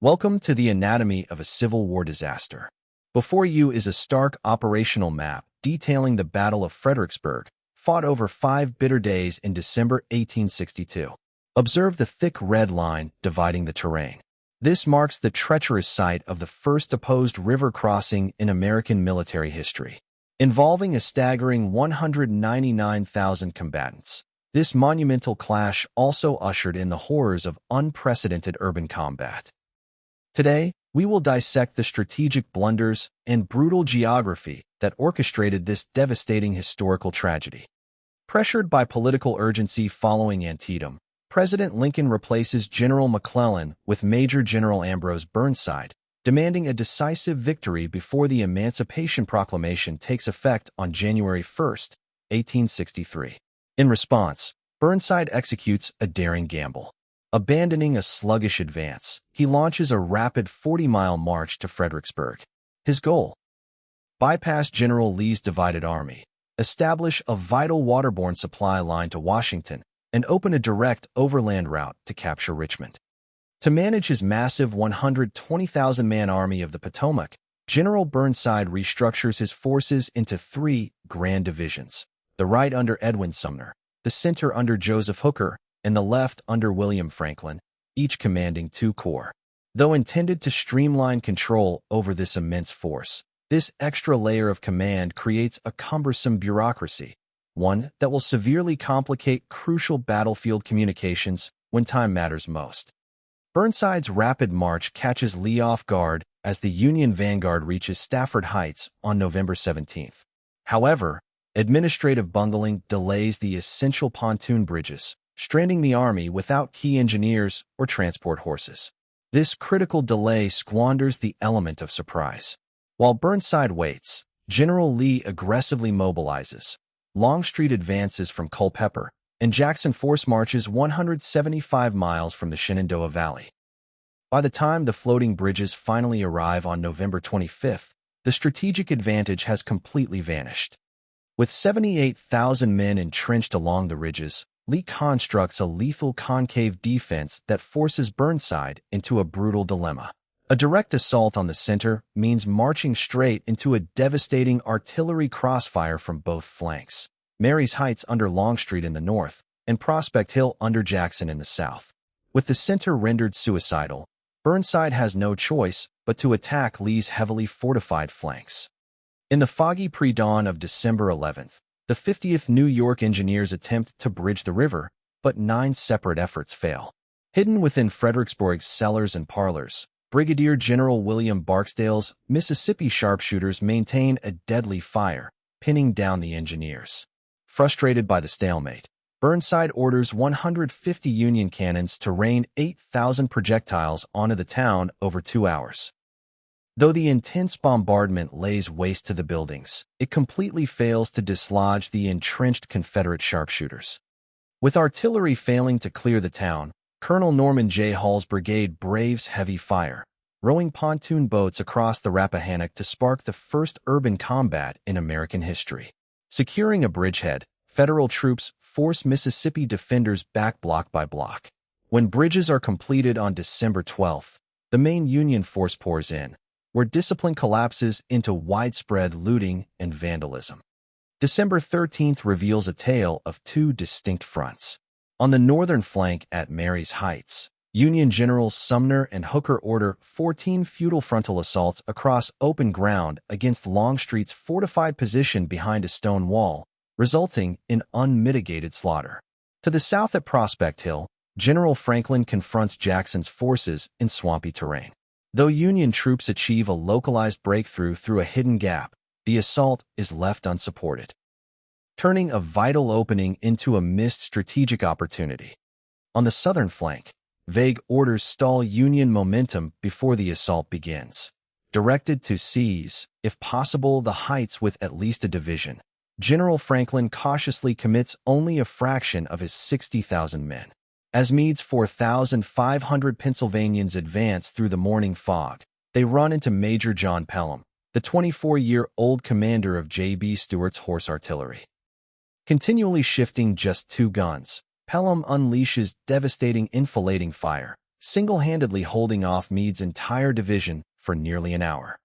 Welcome to the anatomy of a Civil War disaster. Before you is a stark operational map detailing the Battle of Fredericksburg, fought over 5 bitter days in December 1862. Observe the thick red line dividing the terrain. This marks the treacherous site of the first opposed river crossing in American military history, involving a staggering 199,000 combatants. This monumental clash also ushered in the horrors of unprecedented urban combat. Today, we will dissect the strategic blunders and brutal geography that orchestrated this devastating historical tragedy. Pressured by political urgency following Antietam, President Lincoln replaces General McClellan with Major General Ambrose Burnside, demanding a decisive victory before the Emancipation Proclamation takes effect on January 1, 1863. In response, Burnside executes a daring gamble. Abandoning a sluggish advance, he launches a rapid 40-mile march to Fredericksburg. His goal? Bypass General Lee's divided army, establish a vital waterborne supply line to Washington, and open a direct overland route to capture Richmond. To manage his massive 120,000-man Army of the Potomac, General Burnside restructures his forces into 3 grand divisions: the right under Edwin Sumner, the center under Joseph Hooker, and the left under William Franklin, each commanding 2 corps. Though intended to streamline control over this immense force, this extra layer of command creates a cumbersome bureaucracy, one that will severely complicate crucial battlefield communications when time matters most. Burnside's rapid march catches Lee off guard as the Union vanguard reaches Stafford Heights on November 17th. However, administrative bungling delays the essential pontoon bridges, stranding the army without key engineers or transport horses. This critical delay squanders the element of surprise. While Burnside waits, General Lee aggressively mobilizes. Longstreet advances from Culpeper, and Jackson force marches 175 miles from the Shenandoah Valley. By the time the floating bridges finally arrive on November 25th, the strategic advantage has completely vanished. With 78,000 men entrenched along the ridges, Lee constructs a lethal concave defense that forces Burnside into a brutal dilemma. A direct assault on the center means marching straight into a devastating artillery crossfire from both flanks: Marye's Heights under Longstreet in the north, and Prospect Hill under Jackson in the south. With the center rendered suicidal, Burnside has no choice but to attack Lee's heavily fortified flanks. In the foggy pre-dawn of December 11th, the 50th New York Engineers attempt to bridge the river, but 9 separate efforts fail. Hidden within Fredericksburg's cellars and parlors, Brigadier General William Barksdale's Mississippi sharpshooters maintain a deadly fire, pinning down the engineers. Frustrated by the stalemate, Burnside orders 150 Union cannons to rain 8,000 projectiles onto the town over 2 hours. Though the intense bombardment lays waste to the buildings, it completely fails to dislodge the entrenched Confederate sharpshooters. With artillery failing to clear the town, Colonel Norman J. Hall's brigade braves heavy fire, rowing pontoon boats across the Rappahannock to spark the first urban combat in American history. Securing a bridgehead, Federal troops force Mississippi defenders back block by block. When bridges are completed on December 12th, the main Union force pours in, where discipline collapses into widespread looting and vandalism. December 13th reveals a tale of 2 distinct fronts. On the northern flank at Marye's Heights, Union Generals Sumner and Hooker order 14 futile frontal assaults across open ground against Longstreet's fortified position behind a stone wall, resulting in unmitigated slaughter. To the south at Prospect Hill, General Franklin confronts Jackson's forces in swampy terrain. Though Union troops achieve a localized breakthrough through a hidden gap, the assault is left unsupported, turning a vital opening into a missed strategic opportunity. On the southern flank, vague orders stall Union momentum before the assault begins. Directed to seize, if possible, the heights with at least a division, General Franklin cautiously commits only a fraction of his 60,000 men. As Meade's 4,500 Pennsylvanians advance through the morning fog, they run into Major John Pelham, the 24-year-old commander of J.B. Stuart's horse artillery. Continually shifting just 2 guns, Pelham unleashes devastating enfilading fire, single-handedly holding off Meade's entire division for nearly an hour.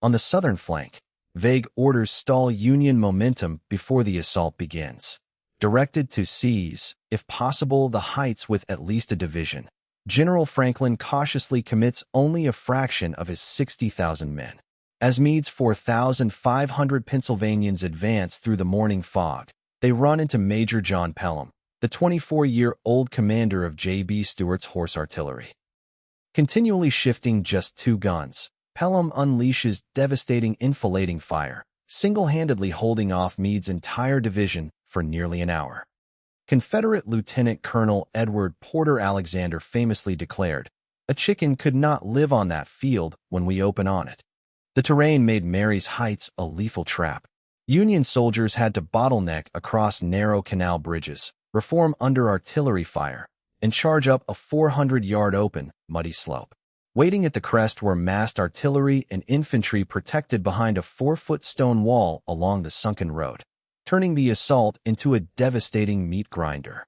On the southern flank, vague orders stall Union momentum before the assault begins. Directed to seize, if possible, the heights with at least a division, General Franklin cautiously commits only a fraction of his 60,000 men. As Meade's 4,500 Pennsylvanians advance through the morning fog, they run into Major John Pelham, the 24-year-old commander of J.B. Stuart's horse artillery. Continually shifting just 2 guns, Pelham unleashes devastating enfilading fire, single-handedly holding off Meade's entire division for nearly an hour. Confederate Lieutenant Colonel Edward Porter Alexander famously declared, "A chicken could not live on that field when we open on it." The terrain made Marye's Heights a lethal trap. Union soldiers had to bottleneck across narrow canal bridges, reform under artillery fire, and charge up a 400-yard open, muddy slope. Waiting at the crest were massed artillery and infantry protected behind a 4-foot stone wall along the sunken road, turning the assault into a devastating meat grinder.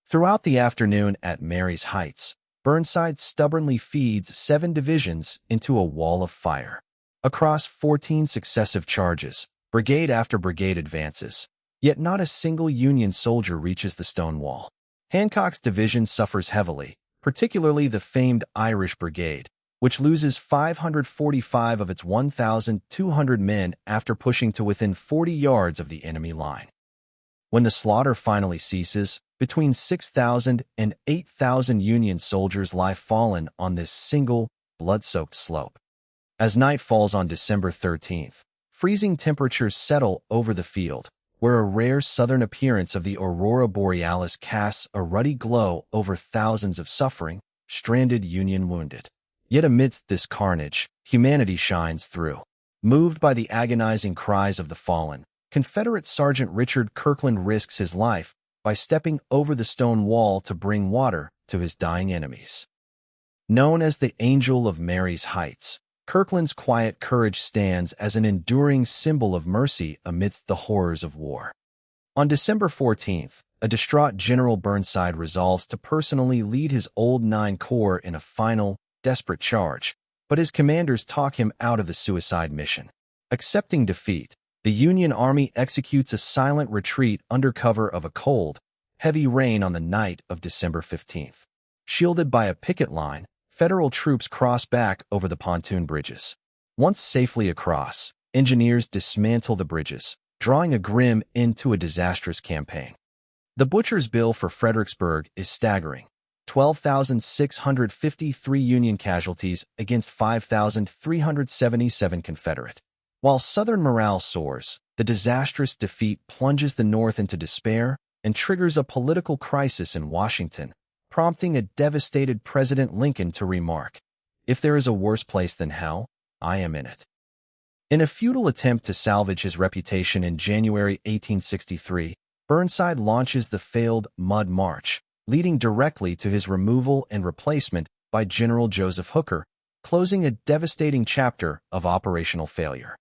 Throughout the afternoon at Marye's Heights, Burnside stubbornly feeds 7 divisions into a wall of fire. Across 14 successive charges, brigade after brigade advances, yet not a single Union soldier reaches the stone wall. Hancock's division suffers heavily, particularly the famed Irish Brigade, which loses 545 of its 1,200 men after pushing to within 40 yards of the enemy line. When the slaughter finally ceases, between 6,000 and 8,000 Union soldiers lie fallen on this single, blood-soaked slope. As night falls on December 13th, freezing temperatures settle over the field, where a rare southern appearance of the aurora borealis casts a ruddy glow over thousands of suffering, stranded Union wounded. Yet amidst this carnage, humanity shines through. Moved by the agonizing cries of the fallen, Confederate Sergeant Richard Kirkland risks his life by stepping over the stone wall to bring water to his dying enemies. Known as the Angel of Marye's Heights, Kirkland's quiet courage stands as an enduring symbol of mercy amidst the horrors of war. On December 14th, a distraught General Burnside resolves to personally lead his old 9 Corps in a final, desperate charge, but his commanders talk him out of the suicide mission. Accepting defeat, the Union Army executes a silent retreat under cover of a cold, heavy rain on the night of December 15th. Shielded by a picket line, Federal troops cross back over the pontoon bridges. Once safely across, engineers dismantle the bridges, drawing a grim end to a disastrous campaign. The butcher's bill for Fredericksburg is staggering: 12,653 Union casualties against 5,377 Confederate. While Southern morale soars, the disastrous defeat plunges the North into despair and triggers a political crisis in Washington, prompting a devastated President Lincoln to remark, "If there is a worse place than hell, I am in it." In a futile attempt to salvage his reputation in January 1863, Burnside launches the failed Mud March, leading directly to his removal and replacement by General Joseph Hooker, closing a devastating chapter of operational failure.